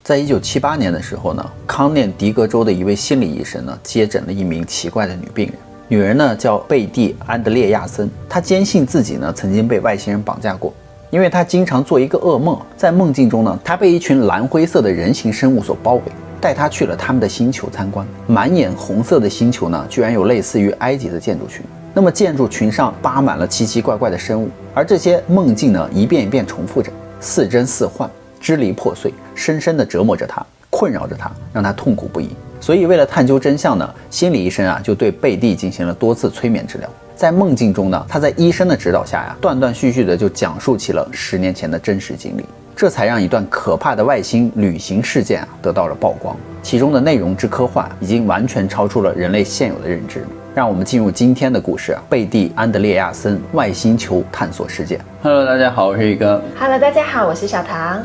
在1978年的时候呢，康涅狄格州的一位心理医生呢，接诊了一名奇怪的女病人。女人呢叫贝蒂·安德烈亚森，她坚信自己呢曾经被外星人绑架过，因为她经常做一个噩梦，在梦境中呢，她被一群蓝灰色的人形生物所包围，带她去了他们的星球参观。满眼红色的星球呢，居然有类似于埃及的建筑群。那么建筑群上扒满了奇奇怪怪的生物，而这些梦境呢，一遍一遍重复着，似真似幻，支离破碎，深深地折磨着她，困扰着她，让她痛苦不已。所以为了探究真相呢，心理医生就对贝蒂进行了多次催眠治疗。在梦境中呢，他在医生的指导下断断续续的就讲述起了10年前的真实经历，这才让一段可怕的外星旅行事件得到了曝光。其中的内容之科幻已经完全超出了人类现有的认知。让我们进入今天的故事，贝蒂·安德烈亚森外星球探索事件。Hello， 大家好，我是宇哥。Hello， 大家好，我是小唐。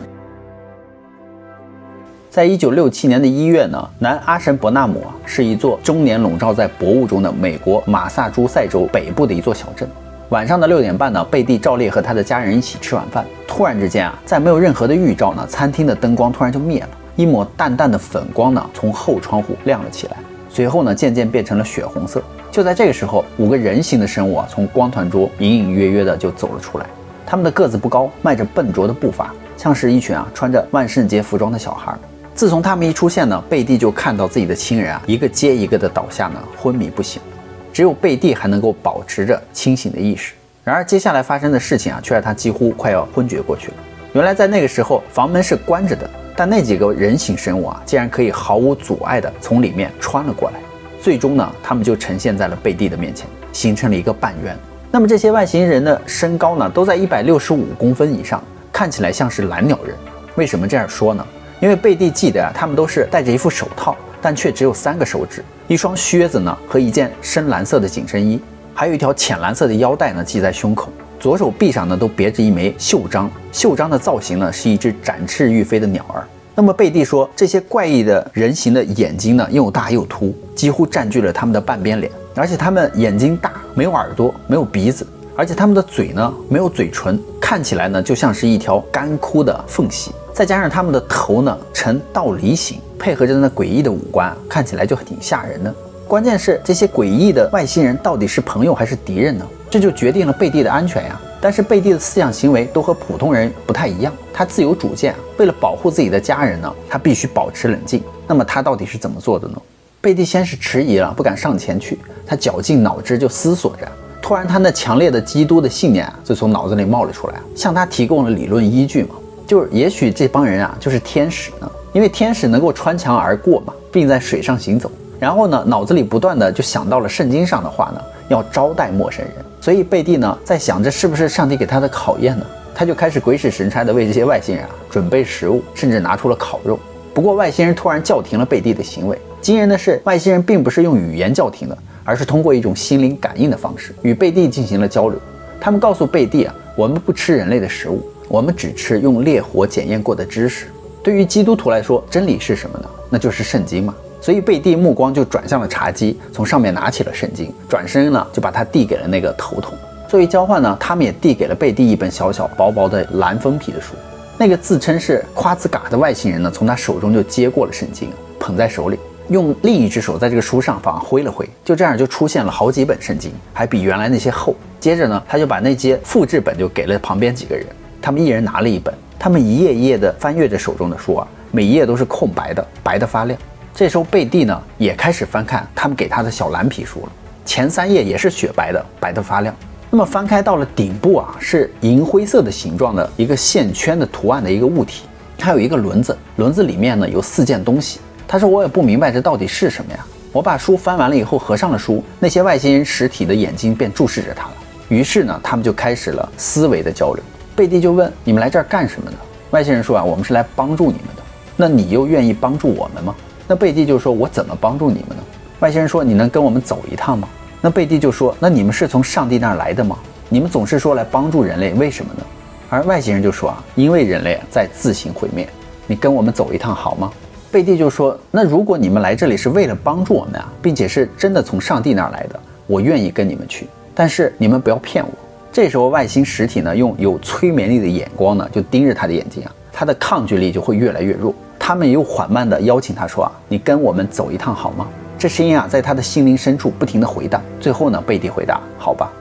在1967年的1月呢，南阿什伯纳姆是一座终年笼罩在薄雾中的美国马萨诸塞州北部的一座小镇。晚上的6点半呢，贝蒂照例和他的家人一起吃晚饭。突然之间在没有任何的预兆呢，餐厅的灯光突然就灭了，一抹淡淡的粉光呢从后窗户亮了起来，随后呢渐渐变成了血红色。就在这个时候，5个人形的生物从光团桌隐隐约约的就走了出来。他们的个子不高，迈着笨拙的步伐，像是一群穿着万圣节服装的小孩。自从他们一出现呢，贝蒂就看到自己的亲人一个接一个的倒下呢，昏迷不醒。只有贝蒂还能够保持着清醒的意识。然而接下来发生的事情却让他几乎快要昏厥过去了。原来在那个时候房门是关着的，但那几个人形生物竟然可以毫无阻碍的从里面穿了过来。最终呢，他们就呈现在了贝蒂的面前，形成了一个半圆。那么这些外星人的身高呢，都在165公分以上，看起来像是蓝鸟人。为什么这样说呢？因为贝蒂记得他们都是戴着一副手套，但却只有3个手指，一双靴子呢和一件深蓝色的紧身衣，还有一条浅蓝色的腰带呢系在胸口，左手臂上呢都别着一枚袖章，袖章的造型呢是一只展翅欲飞的鸟儿。那么贝蒂说，这些怪异的人形的眼睛呢又大又凸，几乎占据了他们的半边脸，而且他们眼睛大，没有耳朵，没有鼻子，而且他们的嘴呢没有嘴唇，看起来呢就像是一条干枯的缝隙。再加上他们的头呢呈倒梨形，配合着那诡异的五官，看起来就挺吓人的。关键是这些诡异的外星人到底是朋友还是敌人呢？这就决定了贝蒂的安全呀。但是贝蒂的思想行为都和普通人不太一样，他自有主见，为了保护自己的家人呢，他必须保持冷静。那么他到底是怎么做的呢？贝蒂先是迟疑了，不敢上前去，他绞尽脑汁就思索着。突然他那强烈的基督的信念就从脑子里冒了出来，向他提供了理论依据嘛。就是也许这帮人就是天使呢，因为天使能够穿墙而过嘛，并在水上行走。然后呢，脑子里不断的就想到了圣经上的话呢，要招待陌生人。所以贝蒂呢在想，这是不是上帝给他的考验呢？他就开始鬼使神差的为这些外星人准备食物，甚至拿出了烤肉。不过外星人突然叫停了贝蒂的行为。惊人的是，外星人并不是用语言叫停的，而是通过一种心灵感应的方式与贝蒂进行了交流。他们告诉贝蒂我们不吃人类的食物，我们只吃用烈火检验过的知识。对于基督徒来说，真理是什么呢？那就是圣经嘛。所以贝蒂目光就转向了茶几，从上面拿起了圣经，转身呢就把它递给了那个头头。作为交换呢，他们也递给了贝蒂一本小小薄薄的蓝封皮的书。那个自称是夸兹嘎的外星人呢，从他手中就接过了圣经，捧在手里，用另一只手在这个书上方挥了挥，就这样就出现了好几本圣经，还比原来那些厚。接着呢，他就把那些复制本就给了旁边几个人，他们一人拿了一本，他们一页一页的翻阅着手中的书每一页都是空白的，白的发亮。这时候贝蒂呢也开始翻看他们给他的小蓝皮书了，前3页也是雪白的，白的发亮。那么翻开到了顶部是银灰色的形状的一个线圈的图案的一个物体，它有一个轮子，轮子里面呢有4件东西。他说我也不明白这到底是什么呀。我把书翻完了以后合上了书，那些外星人实体的眼睛便注视着他了。于是呢他们就开始了思维的交流。贝蒂就问，你们来这儿干什么呢？外星人说我们是来帮助你们的。那你又愿意帮助我们吗？那贝蒂就说，我怎么帮助你们呢？外星人说，你能跟我们走一趟吗？那贝蒂就说，那你们是从上帝那儿来的吗？你们总是说来帮助人类，为什么呢？而外星人就说因为人类在自行毁灭，你跟我们走一趟好吗？贝蒂就说，那如果你们来这里是为了帮助我们并且是真的从上帝那儿来的，我愿意跟你们去，但是你们不要骗我。这时候外星实体呢，用有催眠力的眼光呢，就盯着他的眼睛他的抗拒力就会越来越弱。他们又缓慢地邀请他说你跟我们走一趟好吗？这声音在他的心灵深处不停地回荡。最后呢，贝蒂回答好吧。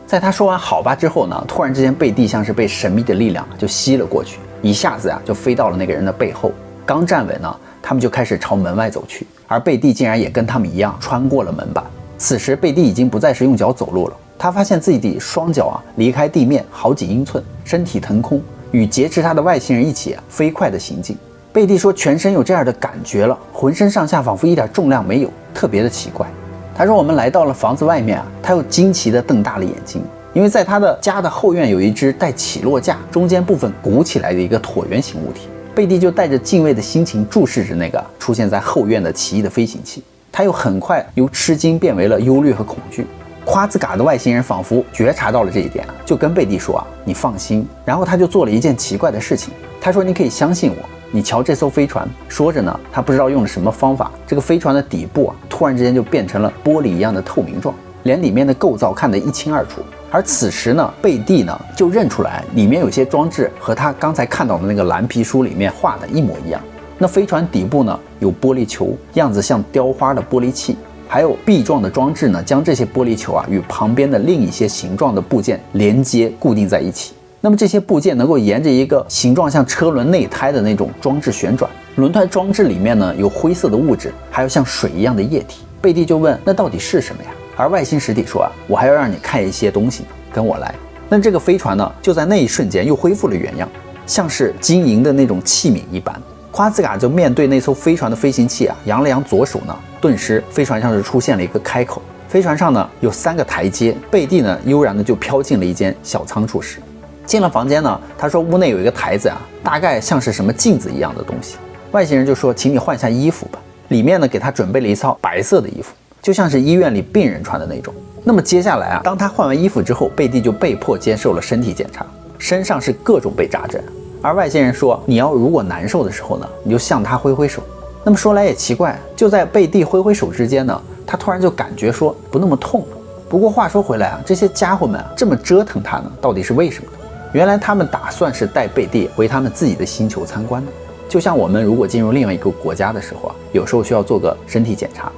在他说完好吧之后呢，突然之间贝蒂像是被神秘的力量就吸了过去，一下子就飞到了那个人的背后。刚站稳呢，他们就开始朝门外走去，而贝蒂竟然也跟他们一样穿过了门板。此时贝蒂已经不再是用脚走路了，他发现自己的双脚离开地面好几英寸，身体腾空，与劫持他的外星人一起飞快地行进。贝蒂说全身有这样的感觉了，浑身上下仿佛一点重量没有，特别的奇怪。他说我们来到了房子外面他又惊奇地瞪大了眼睛，因为在他的家的后院有一只带起落架，中间部分鼓起来的一个椭圆形物体。贝蒂就带着敬畏的心情注视着那个出现在后院的奇异的飞行器，他又很快由吃惊变为了忧虑和恐惧。夸兹嘎的外星人仿佛觉察到了这一点就跟贝蒂说你放心。然后他就做了一件奇怪的事情，他说你可以相信我，你瞧这艘飞船。说着呢，他不知道用了什么方法，这个飞船的底部突然之间就变成了玻璃一样的透明状，连里面的构造看得一清二楚。而此时呢，贝蒂呢就认出来里面有些装置和他刚才看到的那个蓝皮书里面画的一模一样。那飞船底部呢有玻璃球，样子像雕花的玻璃器，还有壁状的装置呢，将这些玻璃球与旁边的另一些形状的部件连接固定在一起。那么这些部件能够沿着一个形状像车轮内胎的那种装置旋转，轮胎装置里面呢有灰色的物质，还有像水一样的液体。贝蒂就问那到底是什么呀？而外星实体说我还要让你看一些东西，跟我来。那这个飞船呢就在那一瞬间又恢复了原样，像是金银的那种器皿一般。夸兹嘎就面对那艘飞船的飞行器扬了扬左手呢，顿时飞船上是出现了一个开口。飞船上呢有3个台阶，贝蒂呢悠然的就飘进了一间小仓储室。进了房间呢，他说屋内有一个台子大概像是什么镜子一样的东西。外星人就说请你换下衣服吧，里面呢给他准备了一套白色的衣服，就像是医院里病人穿的那种。那么接下来当他换完衣服之后，贝蒂就被迫接受了身体检查，身上是各种被扎针。而外星人说你如果难受的时候呢，你就向他挥挥手。那么说来也奇怪，就在贝蒂挥挥手之间呢，他突然就感觉说不那么痛了。不过话说回来这些家伙们这么折腾他呢，到底是为什么呢？原来他们打算是带贝蒂回他们自己的星球参观的，就像我们如果进入另外一个国家的时候有时候需要做个身体检查。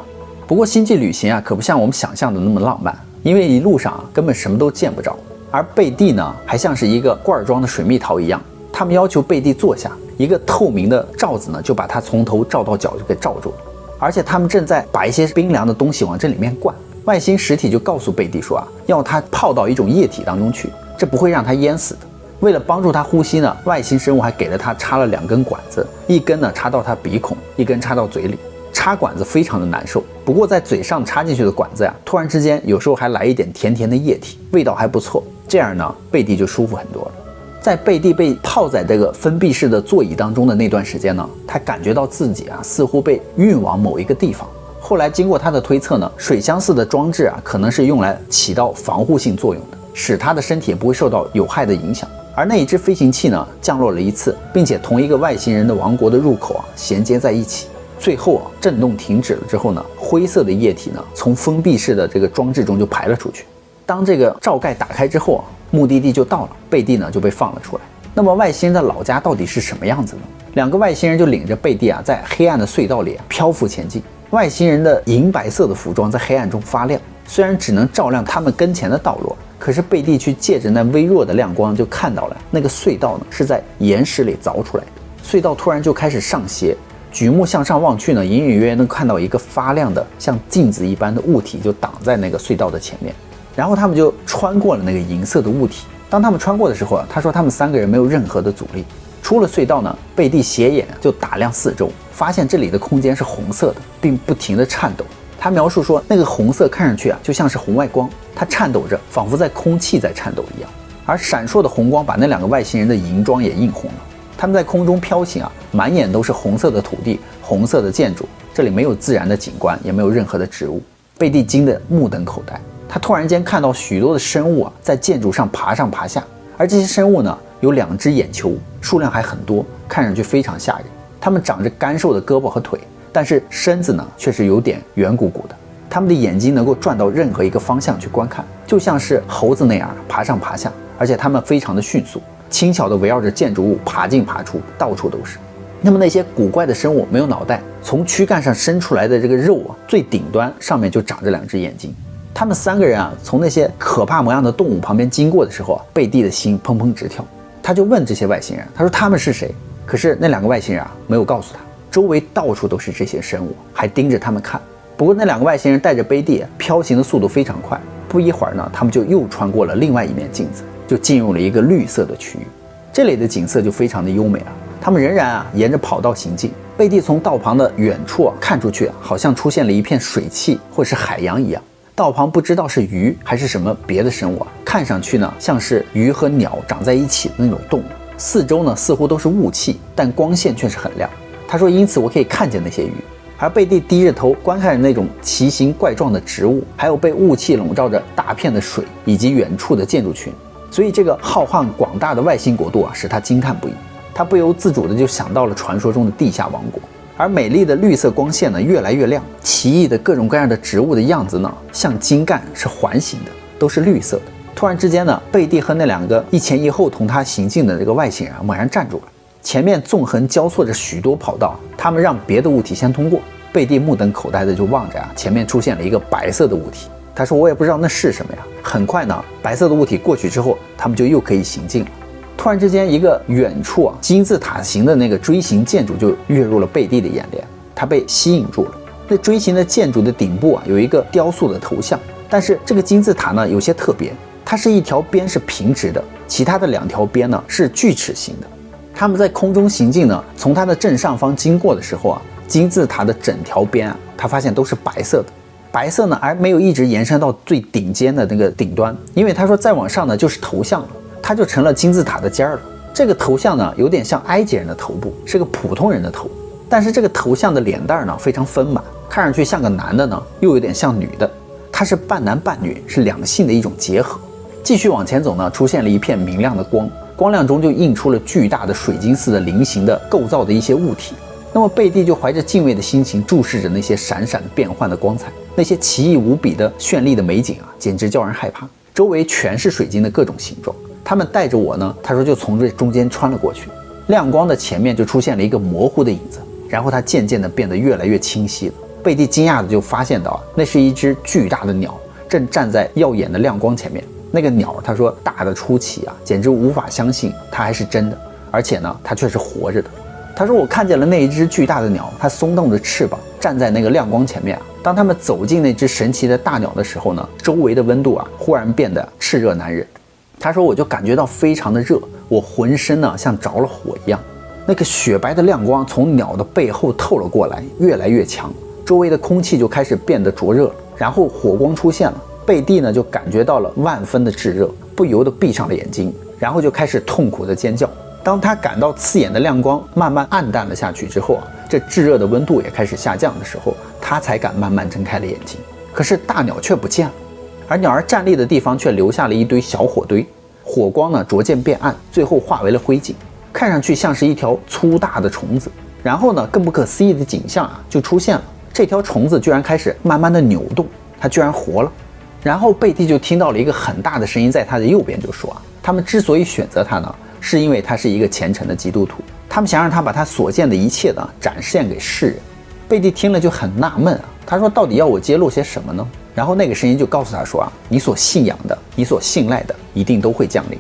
不过星际旅行可不像我们想象的那么浪漫，因为一路上根本什么都见不着。而贝蒂呢还像是一个罐装的水蜜桃一样，他们要求贝蒂坐下，一个透明的罩子呢就把他从头罩到脚就给罩住了。而且他们正在把一些冰凉的东西往这里面灌。外星实体就告诉贝蒂说要他泡到一种液体当中去，这不会让他淹死的。为了帮助他呼吸呢，外星生物还给了他插了2根管子，一根呢插到他鼻孔，一根插到嘴里。插管子非常的难受，不过在嘴上插进去的管子突然之间有时候还来一点甜甜的液体，味道还不错。这样呢，贝蒂就舒服很多了。在贝蒂被泡在这个封闭式的座椅当中的那段时间呢，他感觉到自己似乎被运往某一个地方。后来经过他的推测呢，水箱似的装置可能是用来起到防护性作用的，使他的身体也不会受到有害的影响。而那一只飞行器呢降落了一次，并且同一个外星人的王国的入口衔接在一起。最后震动停止了之后呢，灰色的液体呢从封闭式的这个装置中就排了出去。当这个罩盖打开之后目的地就到了，贝蒂呢就被放了出来。那么外星人的老家到底是什么样子呢？2个外星人就领着贝蒂在黑暗的隧道里漂浮前进。外星人的银白色的服装在黑暗中发亮，虽然只能照亮他们跟前的道路，可是贝蒂去借着那微弱的亮光就看到了那个隧道呢是在岩石里凿出来的。隧道突然就开始上斜，举目向上望去呢，隐隐约约能看到一个发亮的像镜子一般的物体就挡在那个隧道的前面。然后他们就穿过了那个银色的物体。当他们穿过的时候他说他们3个人没有任何的阻力。出了隧道呢，贝蒂斜眼就打量四周，发现这里的空间是红色的，并不停地颤抖。他描述说那个红色看上去就像是红外光，它颤抖着，仿佛在空气在颤抖一样。而闪烁的红光把那2个外星人的银装也映红了。他们在空中飘行满眼都是红色的土地，红色的建筑，这里没有自然的景观，也没有任何的植物。贝蒂惊得目瞪口呆，他突然间看到许多的生物在建筑上爬上爬下，而这些生物呢有2只眼球，数量还很多，看上去非常吓人。它们长着干瘦的胳膊和腿，但是身子呢却是有点圆鼓鼓的。它们的眼睛能够转到任何一个方向去观看，就像是猴子那样爬上爬下，而且它们非常的迅速，轻巧地围绕着建筑物爬进爬出，到处都是。那么那些古怪的生物没有脑袋，从躯干上伸出来的这个肉啊，最顶端上面就长着2只眼睛。他们3个人啊，从那些可怕模样的动物旁边经过的时候啊，贝蒂的心砰砰直跳。他就问这些外星人，他说他们是谁？可是那2个外星人啊，没有告诉他。周围到处都是这些生物，还盯着他们看。不过那2个外星人带着贝蒂飘行的速度非常快，不一会儿呢，他们就又穿过了另外一面镜子，就进入了一个绿色的区域。这里的景色就非常的优美了。他们仍然啊沿着跑道行进。贝蒂从道旁的远处啊看出去，好像出现了一片水汽或是海洋一样。道旁不知道是鱼还是什么别的生物啊，看上去呢像是鱼和鸟长在一起的那种动物。四周呢似乎都是雾气，但光线却是很亮。他说因此我可以看见那些鱼。而贝蒂低着头观看着那种奇形怪状的植物，还有被雾气笼罩着大片的水以及远处的建筑群。所以这个浩瀚广大的外星国度啊，使他惊叹不已。他不由自主的就想到了传说中的地下王国。而美丽的绿色光线呢越来越亮，奇异的各种各样的植物的样子呢像茎干，是环形的，都是绿色的。突然之间呢，贝蒂和那2个一前一后同他行进的这个外星人猛然站住了。前面纵横交错着许多跑道，他们让别的物体先通过。贝蒂目瞪口呆的就望着前面出现了一个白色的物体。他说我也不知道那是什么呀。很快呢，白色的物体过去之后，他们就又可以行进了。突然之间，一个远处啊金字塔形的那个锥形建筑就跃入了贝蒂的眼帘，他被吸引住了。那锥形的建筑的顶部啊有一个雕塑的头像，但是这个金字塔呢有些特别，它是一条边是平直的，其他的2条边呢是锯齿形的。他们在空中行进呢，从它的正上方经过的时候啊，金字塔的整条边啊，他发现都是白色的。白色呢而没有一直延伸到最顶尖的那个顶端，因为他说再往上呢就是头像了，它就成了金字塔的尖儿了。这个头像呢有点像埃及人的头部，是个普通人的头，但是这个头像的脸蛋呢非常丰满，看上去像个男的呢又有点像女的，它是半男半女，是2性的一种结合。继续往前走呢，出现了一片明亮的光，光亮中就映出了巨大的水晶似的菱形的构造的一些物体。那么贝蒂就怀着敬畏的心情注视着那些闪闪变幻的光彩，那些奇异无比的绚丽的美景啊，简直叫人害怕。周围全是水晶的各种形状，他们带着我呢，他说就从这中间穿了过去。亮光的前面就出现了一个模糊的影子，然后它渐渐的变得越来越清晰了。贝蒂惊讶的就发现到那是一只巨大的鸟，正站在耀眼的亮光前面。那个鸟他说大的出奇啊，简直无法相信它还是真的，而且呢它却是活着的。他说我看见了那一只巨大的鸟，它松动着翅膀站在那个亮光前面啊。当他们走进那只神奇的大鸟的时候呢，周围的温度啊忽然变得炽热难忍。他说我就感觉到非常的热，我浑身呢像着了火一样。那个雪白的亮光从鸟的背后透了过来，越来越强，周围的空气就开始变得灼热了，然后火光出现了。贝蒂呢就感觉到了万分的炙热，不由得闭上了眼睛，然后就开始痛苦的尖叫。当他感到刺眼的亮光慢慢暗淡了下去之后啊，这炙热的温度也开始下降的时候，他才敢慢慢睁开了眼睛。可是大鸟却不见了，而鸟儿站立的地方却留下了一堆小火堆，火光呢逐渐变暗，最后化为了灰烬，看上去像是一条粗大的虫子。然后呢，更不可思议的景象啊就出现了，这条虫子居然开始慢慢的扭动，它居然活了。然后贝蒂就听到了一个很大的声音在他的右边就说啊，他们之所以选择他呢，是因为他是一个虔诚的基督徒，他们想让他把他所见的一切呢展现给世人。贝蒂听了就很纳闷啊，他说到底要我揭露些什么呢？然后那个声音就告诉他说啊，你所信仰的，你所信赖的一定都会降临。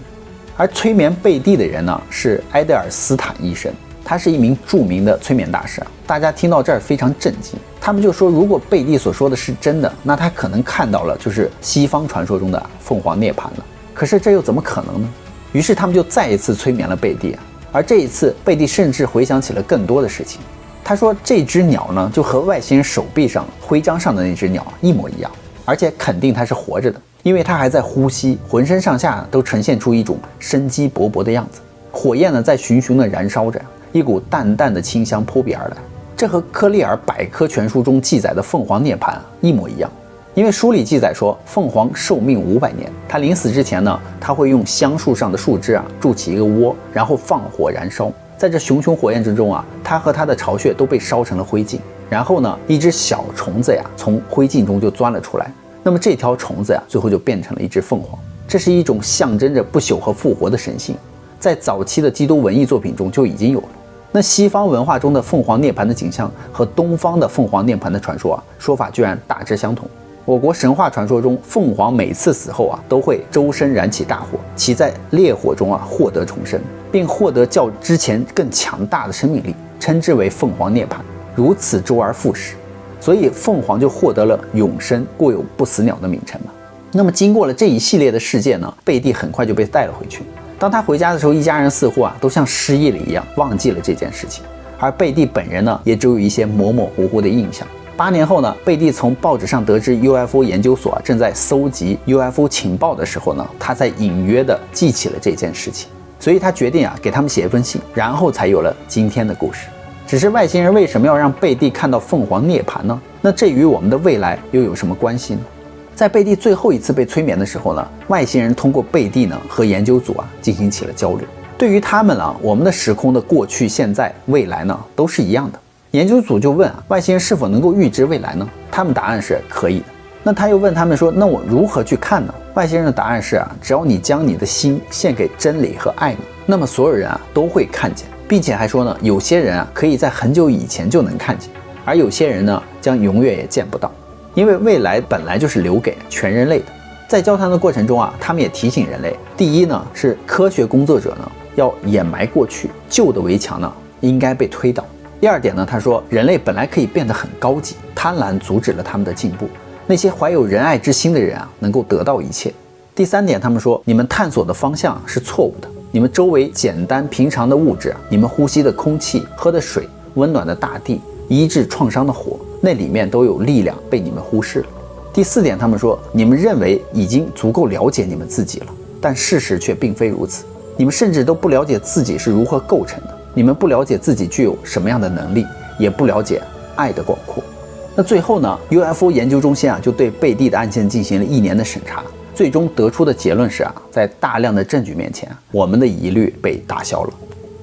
而催眠贝蒂的人呢是埃德尔斯坦医生，他是一名著名的催眠大师啊。大家听到这儿非常震惊，他们就说如果贝蒂所说的是真的，那他可能看到了就是西方传说中的凤凰涅槃了。可是这又怎么可能呢？于是他们就再一次催眠了贝蒂啊。而这一次贝蒂甚至回想起了更多的事情。他说这只鸟呢就和外星人手臂上徽章上的那只鸟一模一样，而且肯定它是活着的，因为它还在呼吸，浑身上下都呈现出一种生机勃勃的样子。火焰呢在熊熊的燃烧着，一股淡淡的清香扑鼻而来，这和科利尔百科全书中记载的凤凰涅槃一模一样。因为书里记载说凤凰寿命500年，它临死之前呢，它会用橡树上的树枝啊筑起一个窝，然后放火燃烧，在这熊熊火焰之中啊，它和它的巢穴都被烧成了灰烬。然后呢，一只小虫子呀从灰烬中就钻了出来，那么这条虫子呀最后就变成了一只凤凰。这是一种象征着不朽和复活的神性，在早期的基督文艺作品中就已经有了。那西方文化中的凤凰涅槃的景象和东方的凤凰涅槃的传说说法居然大致相同。我国神话传说中，凤凰每次死后都会周身燃起大火，其在烈火中获得重生，并获得较之前更强大的生命力，称之为凤凰涅槃，如此周而复始。所以凤凰就获得了永生，故有不死鸟的名称嘛。那么经过了这一系列的事件呢，贝蒂很快就被带了回去。当他回家的时候，一家人似乎都像失忆了一样，忘记了这件事情。而贝蒂本人呢，也只有一些模模糊糊的印象。8年后呢，贝蒂从报纸上得知 UFO 研究所正在搜集 UFO 情报的时候呢，他才隐约的记起了这件事情。所以他决定给他们写一封信，然后才有了今天的故事。只是外星人为什么要让贝蒂看到凤凰涅槃呢？那这与我们的未来又有什么关系呢？在贝蒂最后一次被催眠的时候呢，外星人通过贝蒂呢和研究组进行起了交流。对于他们我们的时空的过去、现在、未来呢都是一样的。研究组就问外星人是否能够预知未来呢？他们答案是可以的。那他又问他们说，那我如何去看呢？外星人的答案是只要你将你的心献给真理和爱，那么所有人都会看见，并且还说呢，有些人可以在很久以前就能看见，而有些人呢将永远也见不到。因为未来本来就是留给全人类的。在交谈的过程中他们也提醒人类，第一呢是科学工作者呢要掩埋过去，旧的围墙呢应该被推倒。第二点呢，他说人类本来可以变得很高级，贪婪阻止了他们的进步，那些怀有仁爱之心的人能够得到一切。第三点，他们说你们探索的方向是错误的，你们周围简单平常的物质，你们呼吸的空气、喝的水、温暖的大地、医治创伤的火，那里面都有力量被你们忽视了。第四点，他们说你们认为已经足够了解你们自己了，但事实却并非如此，你们甚至都不了解自己是如何构成的，你们不了解自己具有什么样的能力，也不了解爱的广阔。那最后呢 UFO 研究中心就对贝蒂的案件进行了1年的审查，最终得出的结论是在大量的证据面前，我们的疑虑被打消了。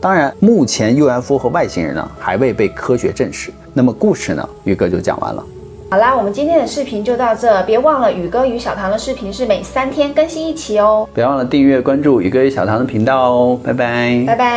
当然目前 UFO 和外星人呢还未被科学证实。那么故事呢，宇哥就讲完了。好啦，我们今天的视频就到这，别忘了宇哥与小唐的视频是每3天更新一期哦。别忘了订阅关注宇哥与小唐的频道哦，拜拜，拜拜。